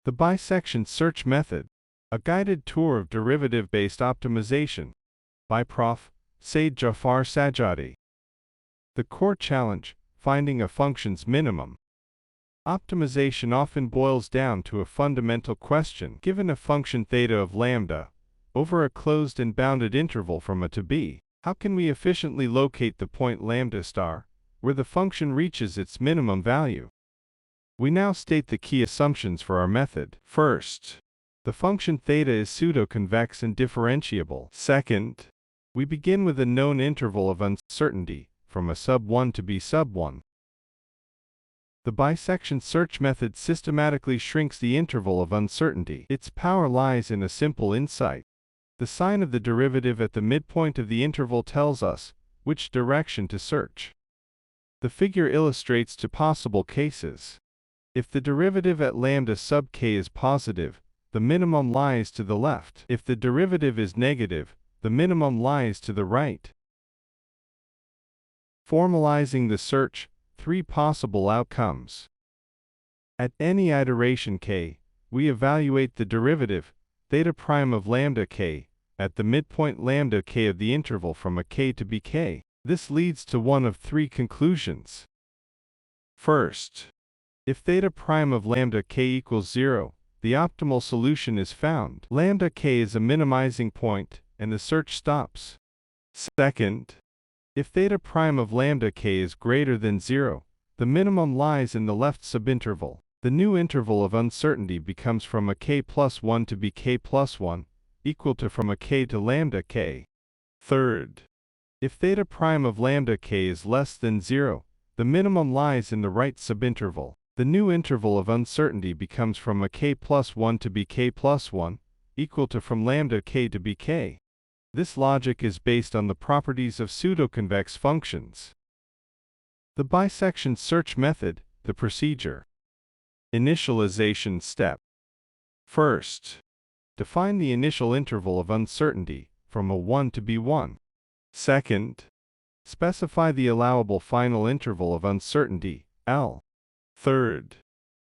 The bisection search method, a guided tour of derivative-based optimization, by Prof. Said Jafar Sajadi. The core challenge, finding a function's minimum. Optimization often boils down to a fundamental question. Given a function theta of lambda, over a closed and bounded interval from a to b, how can we efficiently locate the point lambda star, where the function reaches its minimum value? We now state the key assumptions for our method. First, the function theta is pseudo-convex and differentiable. Second, we begin with a known interval of uncertainty, from a sub 1 to b sub 1. The bisection search method systematically shrinks the interval of uncertainty. Its power lies in a simple insight. The sign of the derivative at the midpoint of the interval tells us which direction to search. The figure illustrates two possible cases. If the derivative at lambda sub k is positive, the minimum lies to the left. If the derivative is negative, the minimum lies to the right. Formalizing the search, three possible outcomes. At any iteration k, we evaluate the derivative, theta prime of lambda k, at the midpoint lambda k of the interval from a k to bk. This leads to one of three conclusions. First, if theta prime of lambda k equals 0, the optimal solution is found. Lambda k is a minimizing point, and the search stops. Second, if theta prime of lambda k is greater than 0, the minimum lies in the left subinterval. The new interval of uncertainty becomes from a k plus 1 to bk plus 1, equal to from a k to lambda k. Third, if theta prime of lambda k is less than 0, the minimum lies in the right subinterval. The new interval of uncertainty becomes from a k plus 1 to bk plus 1, equal to from lambda k to bk. This logic is based on the properties of pseudo-convex functions. The bisection search method, the procedure. Initialization step. First, define the initial interval of uncertainty, from a 1 to b1. Second, specify the allowable final interval of uncertainty, L. Third,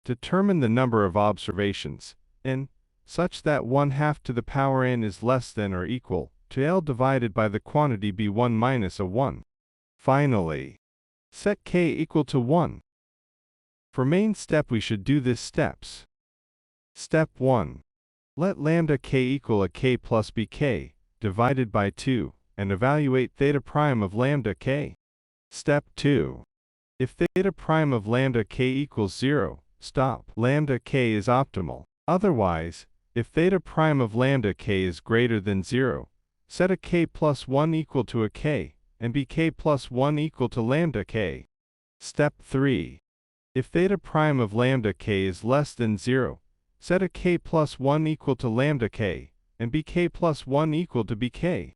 determine the number of observations, n, such that 1/2 to the power n is less than or equal to L divided by the quantity b1 minus a 1. Finally, set k equal to 1. For main step we should do this steps. Step 1. Let lambda k equal a k plus bk, divided by 2, and evaluate theta prime of lambda k. Step 2. If theta prime of lambda k equals 0, stop. Lambda k is optimal. Otherwise, if theta prime of lambda k is greater than 0, set a k plus 1 equal to a k, and bk plus 1 equal to lambda k. Step 3. If theta prime of lambda k is less than 0, set a k plus 1 equal to lambda k, and bk plus 1 equal to bk.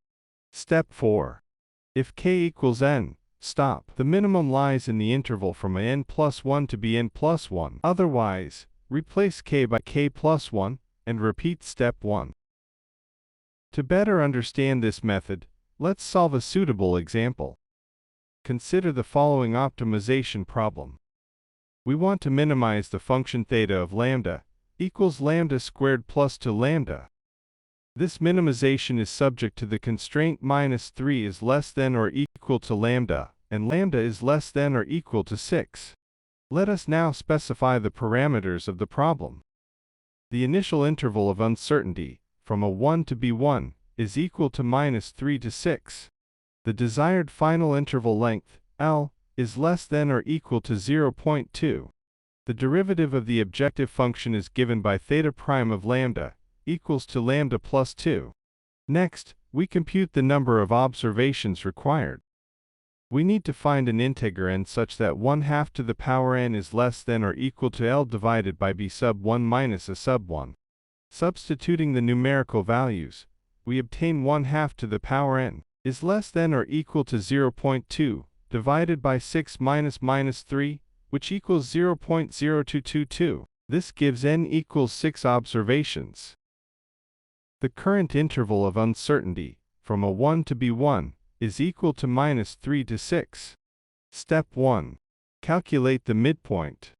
Step 4. If k equals n, stop. The minimum lies in the interval from a n plus 1 to bn plus 1. Otherwise, replace k by k plus 1, and repeat step 1. To better understand this method, let's solve a suitable example. Consider the following optimization problem. We want to minimize the function theta of lambda equals lambda squared plus 2 lambda. This minimization is subject to the constraint -3 is less than or equal to lambda, and lambda is less than or equal to 6. Let us now specify the parameters of the problem. The initial interval of uncertainty, from a 1 to b1, is equal to -3 to 6. The desired final interval length, L, is less than or equal to 0.2. The derivative of the objective function is given by theta prime of lambda, equals to lambda plus 2. Next, we compute the number of observations required. We need to find an integer n such that 1/2 to the power n is less than or equal to L divided by b sub 1 minus a sub 1. Substituting the numerical values, we obtain 1/2 to the power n is less than or equal to 0.2 divided by 6 minus 3, which equals 0.0222. This gives n equals 6 observations. The current interval of uncertainty, from a 1 to b1, is equal to -3 to 6. Step 1. Calculate the midpoint.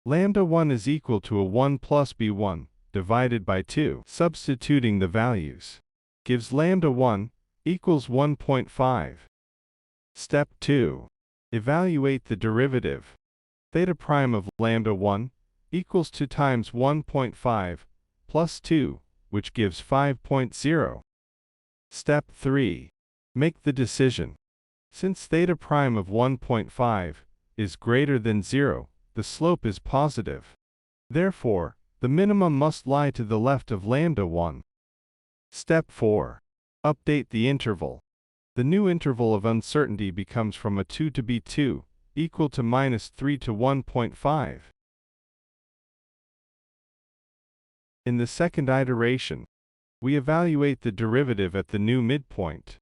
Lambda 1 is equal to a 1 plus b1 divided by 2. Substituting the values gives lambda 1 equals 1.5. Step 2. Evaluate the derivative. Theta prime of lambda 1 equals 2 times 1.5 plus 2, which gives 5.0. Step 3. Make the decision. Since theta prime of 1.5 is greater than 0, the slope is positive. Therefore, the minimum must lie to the left of lambda 1. Step 4. Update the interval. The new interval of uncertainty becomes from a 2 to b2, equal to -3 to 1.5. In the second iteration, we evaluate the derivative at the new midpoint.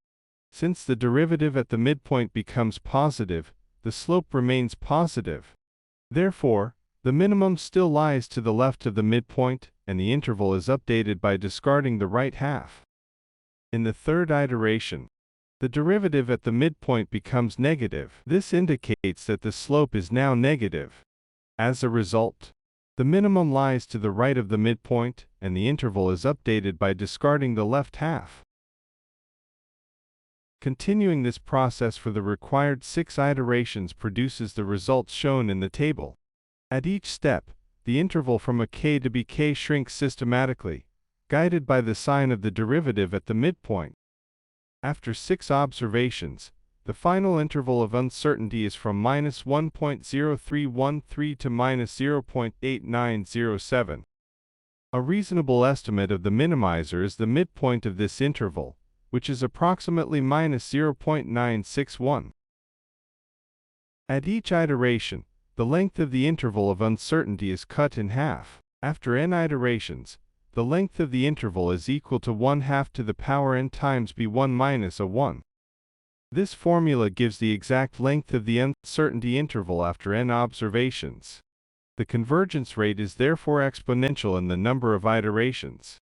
Since the derivative at the midpoint becomes positive, the slope remains positive. Therefore, the minimum still lies to the left of the midpoint, and the interval is updated by discarding the right half. In the third iteration, the derivative at the midpoint becomes negative. This indicates that the slope is now negative. As a result, the minimum lies to the right of the midpoint, and the interval is updated by discarding the left half. Continuing this process for the required 6 iterations produces the results shown in the table. At each step, the interval from a k to bk shrinks systematically, guided by the sign of the derivative at the midpoint. After 6 observations, the final interval of uncertainty is from -1.0313 to -0.8907. A reasonable estimate of the minimizer is the midpoint of this interval, which is approximately -0.961. At each iteration, the length of the interval of uncertainty is cut in half. After n iterations, the length of the interval is equal to 1/2 to the power n times b1 minus a1. This formula gives the exact length of the uncertainty interval after n observations. The convergence rate is therefore exponential in the number of iterations.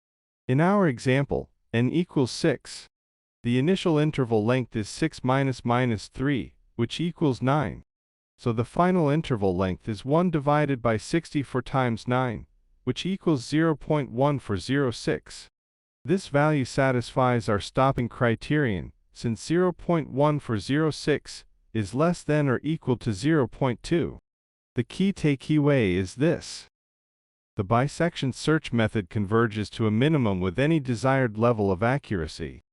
In our example, n equals 6. The initial interval length is 6 minus 3, which equals 9. So the final interval length is 1 divided by 64 times 9, which equals 0.1406. This value satisfies our stopping criterion, since 0.1406 is less than or equal to 0.2. The key takeaway is this. The bisection search method converges to a minimum with any desired level of accuracy.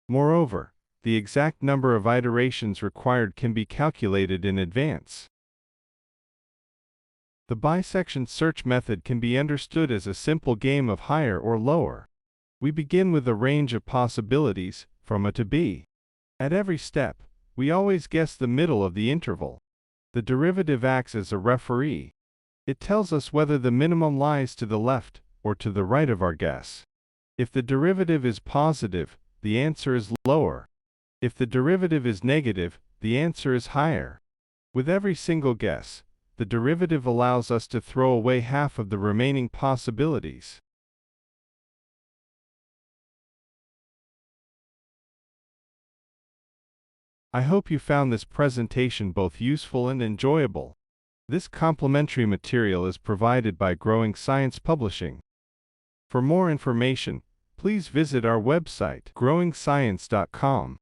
Moreover, the exact number of iterations required can be calculated in advance. The bisection search method can be understood as a simple game of higher or lower. We begin with a range of possibilities, from A to B. At every step, we always guess the middle of the interval. The derivative acts as a referee. It tells us whether the minimum lies to the left or to the right of our guess. If the derivative is positive, the answer is lower. If the derivative is negative, the answer is higher. With every single guess, the derivative allows us to throw away half of the remaining possibilities. I hope you found this presentation both useful and enjoyable. This complementary material is provided by Growing Science Publishing. For more information, please visit our website, growingscience.com.